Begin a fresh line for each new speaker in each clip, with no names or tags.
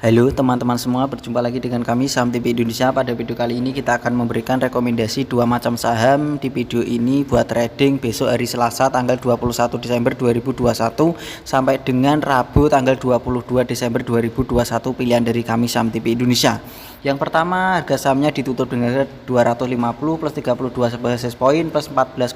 Halo teman-teman semua, berjumpa lagi dengan kami Saham TV Indonesia. Pada video kali ini kita akan memberikan rekomendasi dua macam saham di video ini buat trading besok hari Selasa tanggal 21 Desember 2021 sampai dengan Rabu tanggal 22 Desember 2021, pilihan dari kami Saham TV Indonesia. Yang pertama, harga sahamnya ditutup dengan 250 plus 32 basis point plus 14,68%.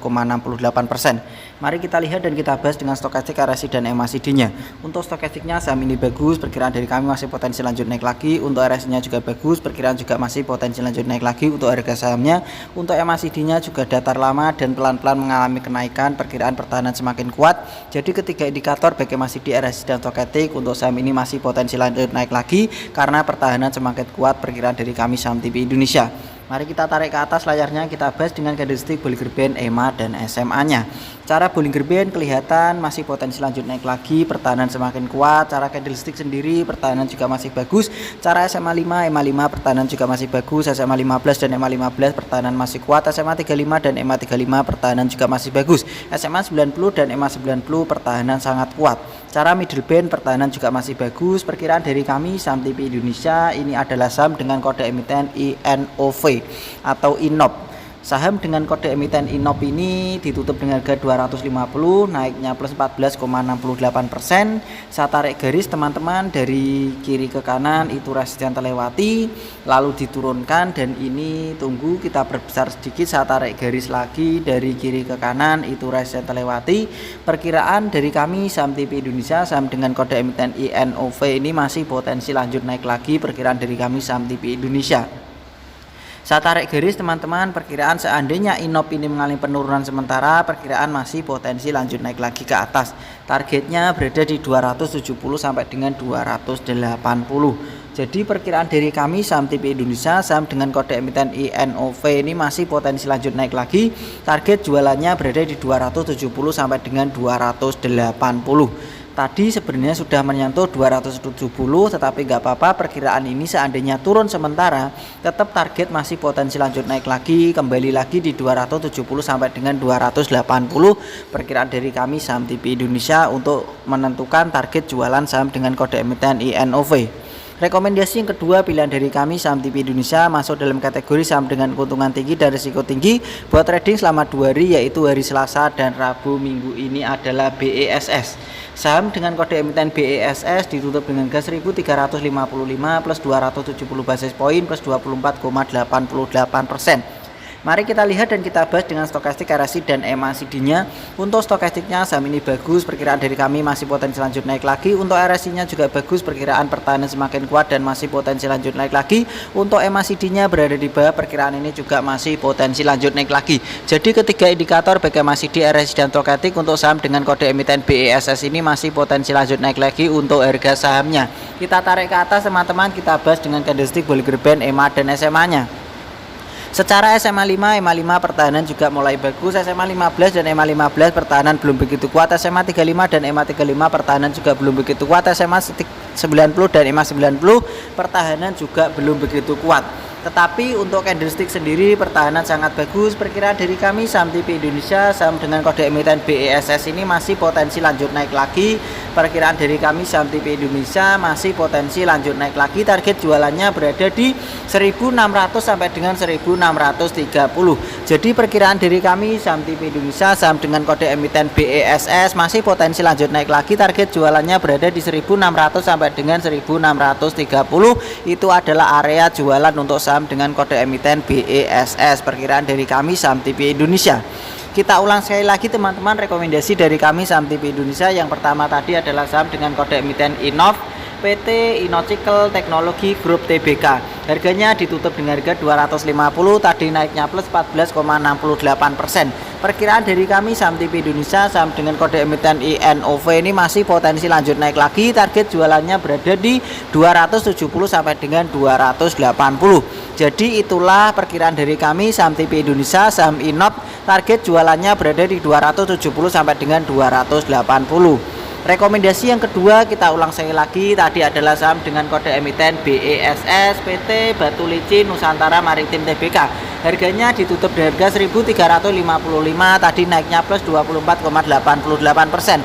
Mari kita lihat dan kita bahas dengan stokastik, RSI dan MACD-nya. Untuk stokastiknya saham ini bagus, perkiraan dari kami masih potensi lanjut naik lagi. Untuk RSI-nya juga bagus, perkiraan juga masih potensi lanjut naik lagi. Untuk harga sahamnya, untuk MACD-nya juga datar lama dan pelan-pelan mengalami kenaikan, perkiraan pertahanan semakin kuat. Jadi ketiga indikator baik MACD, RSI dan stokastik untuk saham ini masih potensi lanjut naik lagi karena pertahanan semakin kuat, perkiraan dari kami Saham TV Indonesia. Mari kita tarik ke atas layarnya, kita bahas dengan candlestick Bollinger Band, EMA dan SMA-nya. Cara Bollinger Band kelihatan masih potensi lanjut naik lagi, pertahanan semakin kuat. Cara candlestick sendiri pertahanan juga masih bagus. Cara SMA 5, EMA 5 pertahanan juga masih bagus. SMA 15 dan EMA 15 pertahanan masih kuat. SMA 35 dan EMA 35 pertahanan juga masih bagus. SMA 90 dan EMA 90 pertahanan sangat kuat. Cara middle band pertahanan juga masih bagus. Perkiraan dari kami Saham TV Indonesia ini adalah saham dengan kode emiten INOV atau INOP. Saham dengan kode emiten INOP ini ditutup dengan harga 250, naiknya plus 14,68%. Saya tarik garis teman-teman dari kiri ke kanan, itu resisten terlewati lalu diturunkan, dan ini tunggu kita perbesar sedikit. Saya tarik garis lagi dari kiri ke kanan, itu resisten terlewati. Perkiraan dari kami Saham TV Indonesia, saham dengan kode emiten INOV ini masih potensi lanjut naik lagi, perkiraan dari kami Saham TV Indonesia. Saya tarik garis teman-teman, perkiraan seandainya INOP ini mengalami penurunan sementara, perkiraan masih potensi lanjut naik lagi ke atas. Targetnya berada di 270 sampai dengan 280. Jadi perkiraan dari kami Saham TV Indonesia, saham dengan kode emiten INOV ini masih potensi lanjut naik lagi. Target jualannya berada di 270 sampai dengan 280. Tadi sebenarnya sudah menyentuh 270, tetapi nggak apa-apa, perkiraan ini seandainya turun sementara tetap target masih potensi lanjut naik lagi, kembali lagi di 270 sampai dengan 280. Perkiraan dari kami Saham TV Indonesia untuk menentukan target jualan saham dengan kode emiten INOV. Rekomendasi yang kedua, pilihan dari kami Saham TV Indonesia masuk dalam kategori saham dengan keuntungan tinggi dan risiko tinggi buat trading selama 2 hari, yaitu hari Selasa dan Rabu minggu ini adalah BESS. Saham dengan kode emiten BESS ditutup dengan gas 1355 plus 270 basis point plus 24,88%. Mari kita lihat dan kita bahas dengan stokastik, RSI dan MACD-nya. Untuk stokastiknya saham ini bagus, perkiraan dari kami masih potensi lanjut naik lagi. Untuk RSI-nya juga bagus, perkiraan pertahanan semakin kuat dan masih potensi lanjut naik lagi. Untuk MACD-nya berada di bawah, perkiraan ini juga masih potensi lanjut naik lagi. Jadi ketiga indikator baik MACD, RSI dan stokastik untuk saham dengan kode emiten BESS ini masih potensi lanjut naik lagi untuk harga sahamnya. Kita tarik ke atas teman-teman, kita bahas dengan candlestick Bollinger Band, EMA dan SMA-nya. Secara SMA 5, EMA 5 pertahanan juga mulai bagus. SMA 15 dan EMA 15 pertahanan belum begitu kuat. SMA 35 dan EMA 35 pertahanan juga belum begitu kuat. SMA 90 dan EMA 90 pertahanan juga belum begitu kuat. Tetapi untuk candlestick sendiri pertahanan sangat bagus. Perkiraan dari kami Saham TV Indonesia, saham dengan kode emiten BESS ini masih potensi lanjut naik lagi. Perkiraan dari kami Saham TV Indonesia masih potensi lanjut naik lagi. Target jualannya berada di 1600 sampai dengan 1630. Jadi perkiraan dari kami Saham TV Indonesia, saham dengan kode emiten BESS masih potensi lanjut naik lagi. Target jualannya berada di 1600 sampai dengan 1630. Itu adalah area jualan untuk saham dengan kode emiten BESS. Perkiraan dari kami Saham TV Indonesia. Kita ulang sekali lagi teman-teman, rekomendasi dari kami Saham TV Indonesia. Yang pertama tadi adalah saham dengan kode emiten INOV, PT Inocicle Teknologi Group Tbk. Harganya ditutup dengan harga 250, tadi naiknya plus 14,68%. Perkiraan dari kami Saham TV Indonesia, saham dengan kode emiten INOV ini masih potensi lanjut naik lagi. Target jualannya berada di 270 sampai dengan 280. Jadi itulah perkiraan dari kami Saham TV Indonesia, saham INOP. Target jualannya berada di 270 sampai dengan 280. Rekomendasi yang kedua, kita ulang sekali lagi, tadi adalah saham dengan kode emiten BESS, PT Batu Licin Nusantara Maritim Tbk. Harganya ditutup di harga 1355, tadi naiknya plus 24,88%.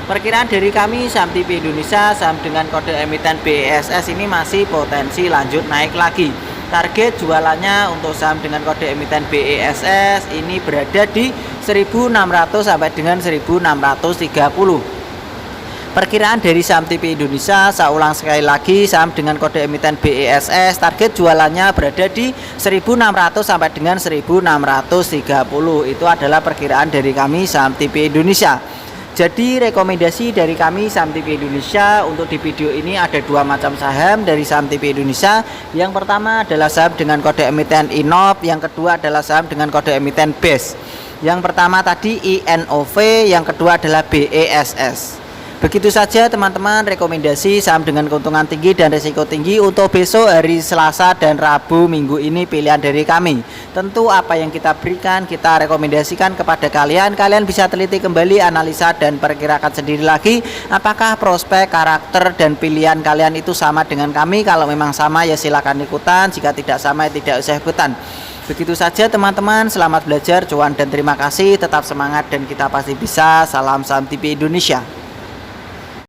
Perkiraan dari kami saham TV Indonesia saham dengan kode emiten BESS ini masih potensi lanjut naik lagi. Target jualannya untuk saham dengan kode emiten BESS ini berada di 1.600 sampai dengan 1.630. Perkiraan dari saham TV Indonesia, saya ulang sekali lagi, saham dengan kode emiten BESS target jualannya berada di 1.600 sampai dengan 1.630. Itu adalah perkiraan dari kami saham TV Indonesia. Jadi rekomendasi dari kami saham TV Indonesia untuk di video ini ada dua macam saham dari saham TV Indonesia. Yang pertama adalah saham dengan kode emiten INOV, yang kedua adalah saham dengan kode emiten BES. Yang pertama tadi INOV, yang kedua adalah BESS. Begitu saja teman-teman rekomendasi saham dengan keuntungan tinggi dan risiko tinggi untuk besok hari Selasa dan Rabu minggu ini pilihan dari kami. Tentu apa yang kita berikan kita rekomendasikan kepada kalian. Kalian bisa teliti kembali, analisa dan perkirakan sendiri lagi apakah prospek, karakter dan pilihan kalian itu sama dengan kami. Kalau memang sama ya silakan ikutan, jika tidak sama ya tidak usah ikutan. Begitu saja teman-teman, selamat belajar, cuan dan terima kasih, tetap semangat dan kita pasti bisa. Salam saham TV Indonesia.